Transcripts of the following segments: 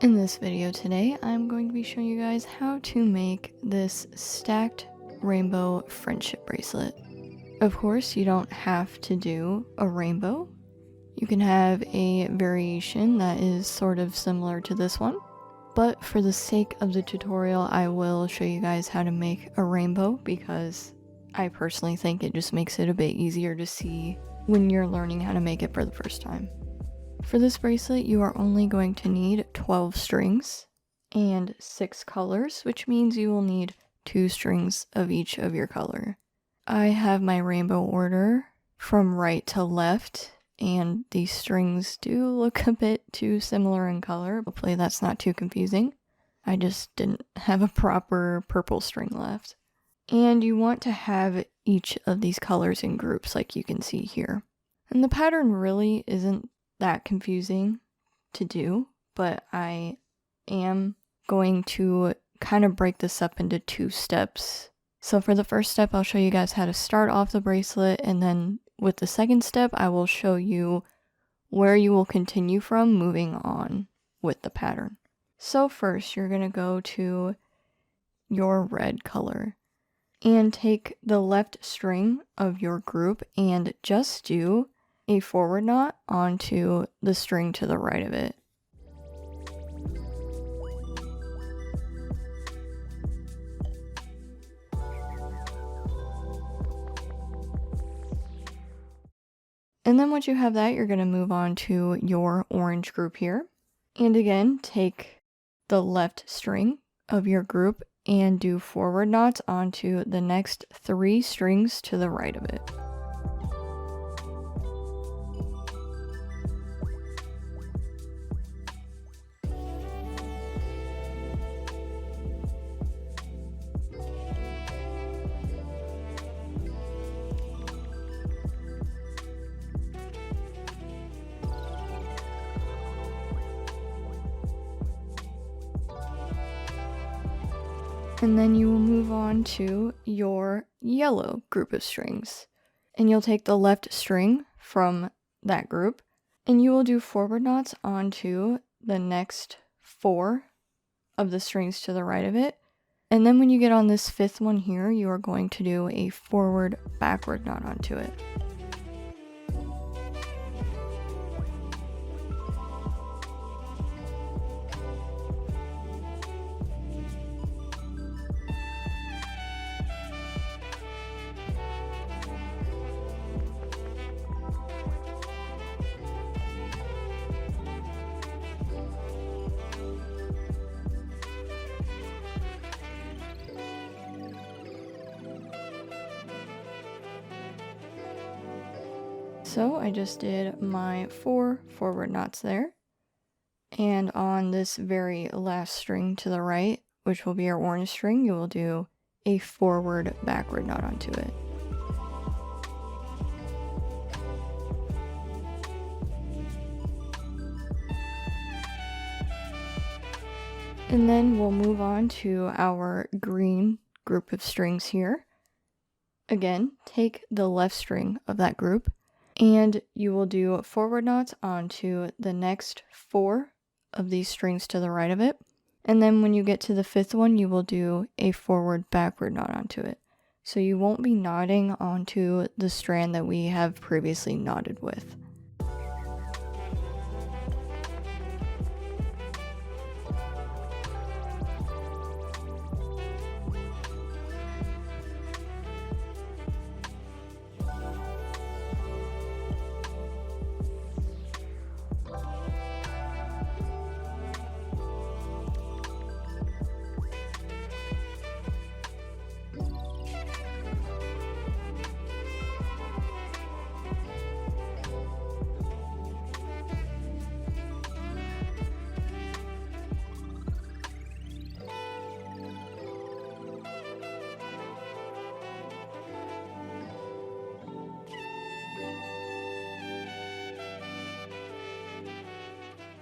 In this video today, I'm going to be showing you guys how to make this stacked rainbow friendship bracelet. Of course, you don't have to do a rainbow. You can have a variation that is sort of similar to this one. But for the sake of the tutorial, I will show you guys how to make a rainbow because I personally think it just makes it a bit easier to see when you're learning how to make it for the first time. For this bracelet, you are only going to need 12 strings and 6 colors, which means you will need 2 strings of each of your color. I have my rainbow order from right to left, and these strings do look a bit too similar in color. Hopefully that's not too confusing. I just didn't have a proper purple string left. And you want to have each of these colors in groups like you can see here. And the pattern really isn't that confusing to do, but I am going to kind of break this up into 2 steps. So for the first step, I'll show you guys how to start off the bracelet, and then with the second step, I will show you where you will continue from moving on with the pattern. So first, you're going to go to your red color and take the left string of your group and just do a forward knot onto the string to the right of it. And then once you have that, you're going to move on to your orange group here. And again, take the left string of your group and do forward knots onto the next 3 strings to the right of it. And then you will move on to your yellow group of strings. And you'll take the left string from that group, and you will do forward knots onto the next 4 of the strings to the right of it. And then when you get on this 5th one here, you are going to do a forward backward knot onto it. So I just did my 4 forward knots there. And on this very last string to the right, which will be our orange string, you will do a forward backward knot onto it. And then we'll move on to our green group of strings here. Again, take the left string of that group, and you will do forward knots onto the next 4 of these strings to the right of it. And then when you get to the 5th one, you will do a forward backward knot onto it. So you won't be knotting onto the strand that we have previously knotted with.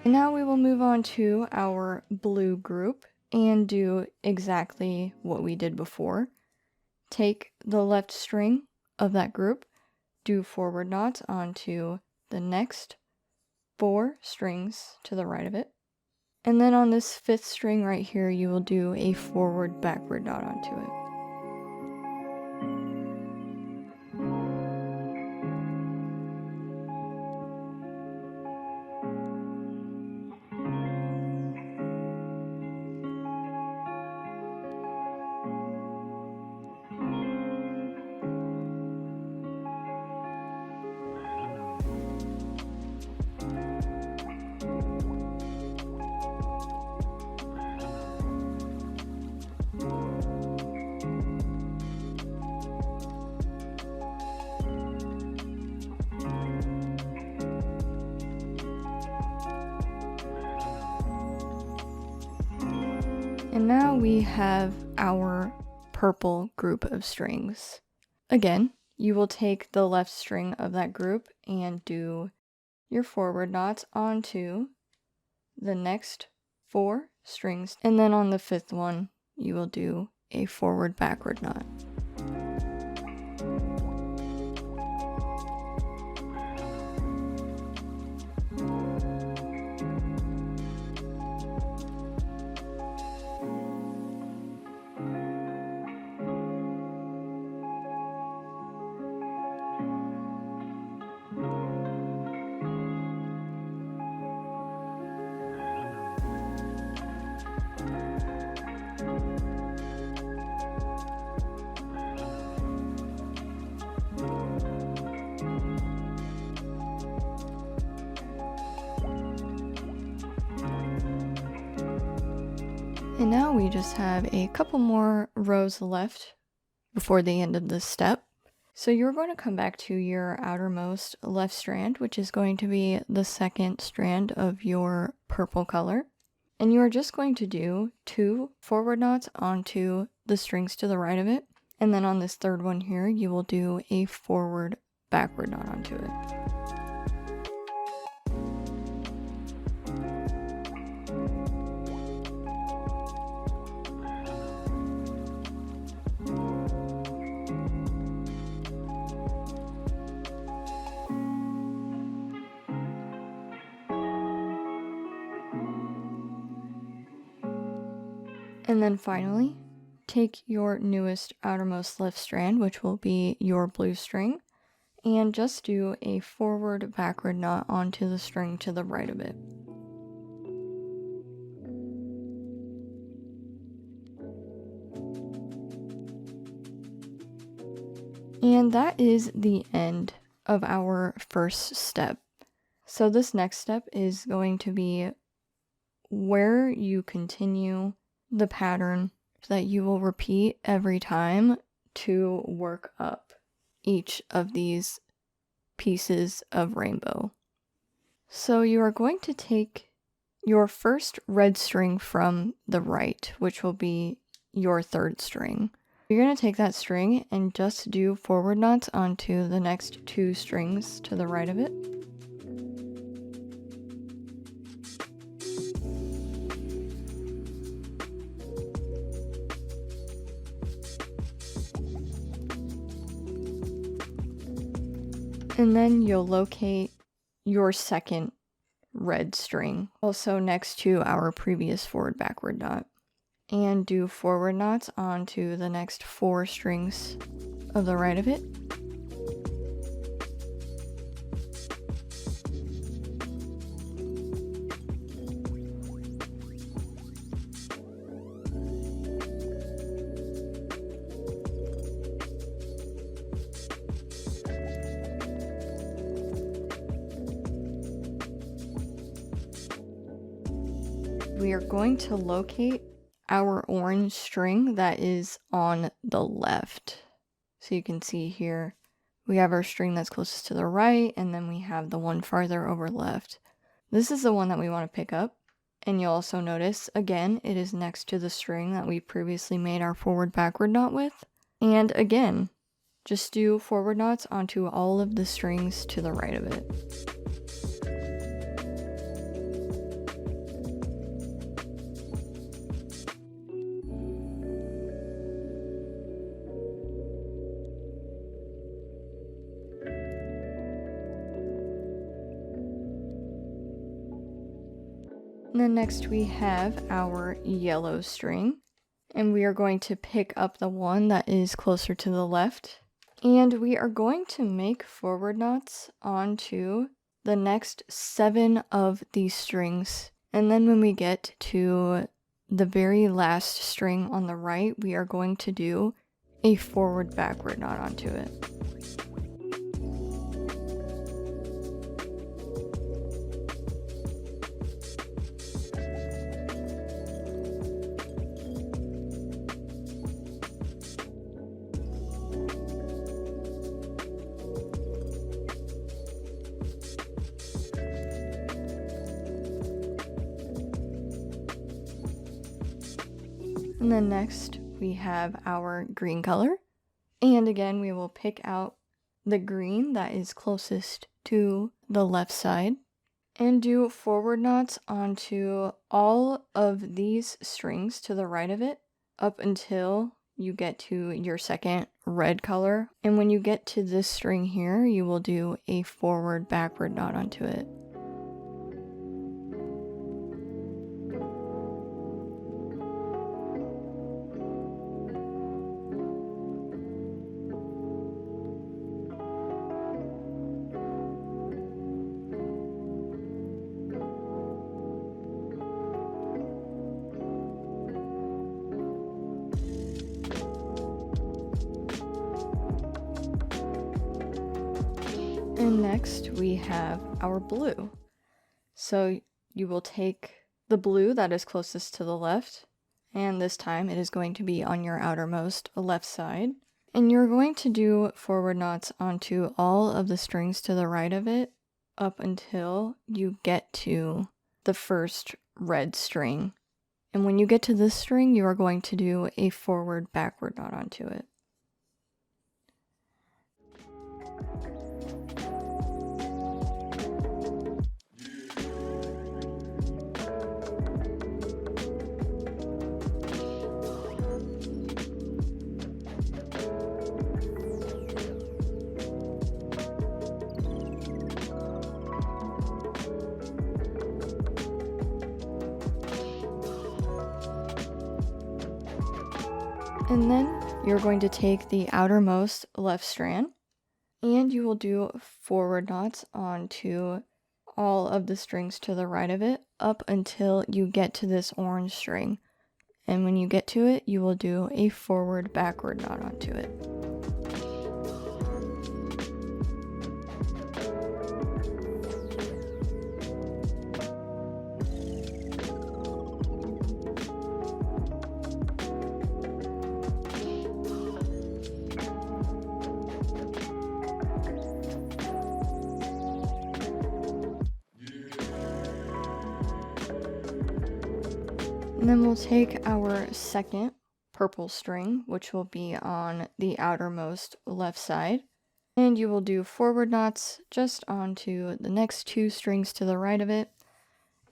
Now we will move on to our blue group and do exactly what we did before. Take the left string of that group, do forward knots onto the next 4 strings to the right of it, And then on this 5th string right here, you will do a forward backward knot onto it. And now we have our purple group of strings. Again, you will take the left string of that group and do your forward knots onto the next 4 strings. And then on the 5th one, you will do a forward backward knot. And now we just have a couple more rows left before the end of this step. So you're going to come back to your outermost left strand, which is going to be the 2nd strand of your purple color. And you are just going to do 2 forward knots onto the strings to the right of it. And then on this 3rd one here, you will do a forward backward knot onto it. And then finally, take your newest outermost left strand, which will be your blue string, and just do a forward backward knot onto the string to the right of it. And that is the end of our first step. So this next step is going to be where you continue the pattern that you will repeat every time to work up each of these pieces of rainbow. So you are going to take your first red string from the right, which will be your 3rd string. You're going to take that string and just do forward knots onto the next 2 strings to the right of it. And then you'll locate your 2nd red string, also next to our previous forward backward knot, and do forward knots onto the next 4 strings of the right of it. We are going to locate our orange string that is on the left. So you can see here, we have our string that's closest to the right, and then we have the one farther over left. This is the one that we want to pick up. And you'll also notice, again, it is next to the string that we previously made our forward backward knot with. And again, just do forward knots onto all of the strings to the right of it. And then next we have our yellow string, and we are going to pick up the one that is closer to the left, and we are going to make forward knots onto the next 7 of these strings. And then when we get to the very last string on the right, we are going to do a forward backward knot onto it. And then next we have our green color. And again, we will pick out the green that is closest to the left side and do forward knots onto all of these strings to the right of it up until you get to your second red color. And when you get to this string here, you will do a forward backward knot onto it. And next we have our blue. So you will take the blue that is closest to the left, and this time it is going to be on your outermost left side. And you're going to do forward knots onto all of the strings to the right of it up until you get to the first red string. And when you get to this string, you are going to do a forward backward knot onto it. And then you're going to take the outermost left strand and you will do forward knots onto all of the strings to the right of it up until you get to this orange string. And when you get to it, you will do a forward backward knot onto it. And then we'll take our second purple string, which will be on the outermost left side. And you will do forward knots just onto the next 2 strings to the right of it.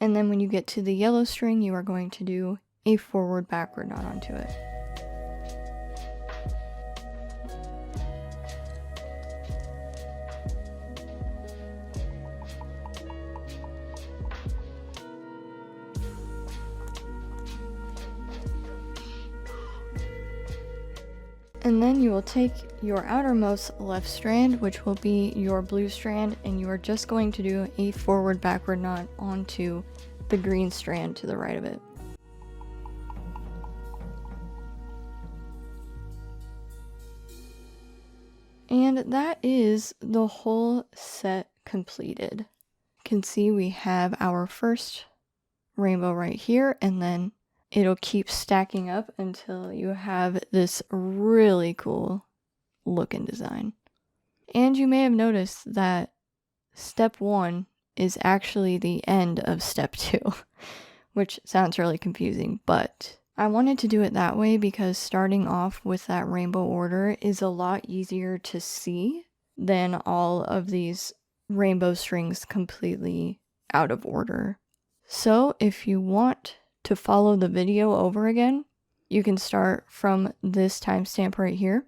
And then when you get to the yellow string, you are going to do a forward backward knot onto it. And then you will take your outermost left strand, which will be your blue strand, and you are just going to do a forward backward knot onto the green strand to the right of it. And that is the whole set completed. You can see we have our first rainbow right here, and then it'll keep stacking up until you have this really cool look and design. And you may have noticed that step 1 is actually the end of step 2, which sounds really confusing, but I wanted to do it that way because starting off with that rainbow order is a lot easier to see than all of these rainbow strings completely out of order. So if you want to follow the video over again, you can start from this timestamp right here,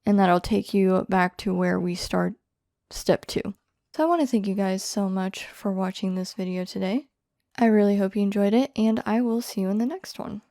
and that'll take you back to where we start step 2. So I want to thank you guys so much for watching this video today. I really hope you enjoyed it, and I will see you in the next one.